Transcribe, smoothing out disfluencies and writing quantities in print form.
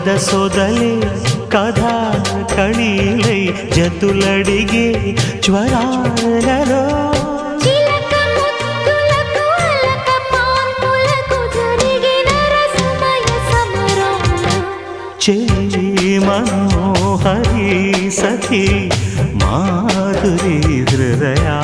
సొదలే కథా కళీలై జతులడిగే జ్వరాలలో చిలక ముద్దులకు అలక పాన్పులకు జరిగిన రసమయ సమరాలు చెలి మనోహరి సఖి మాధురి హృదయా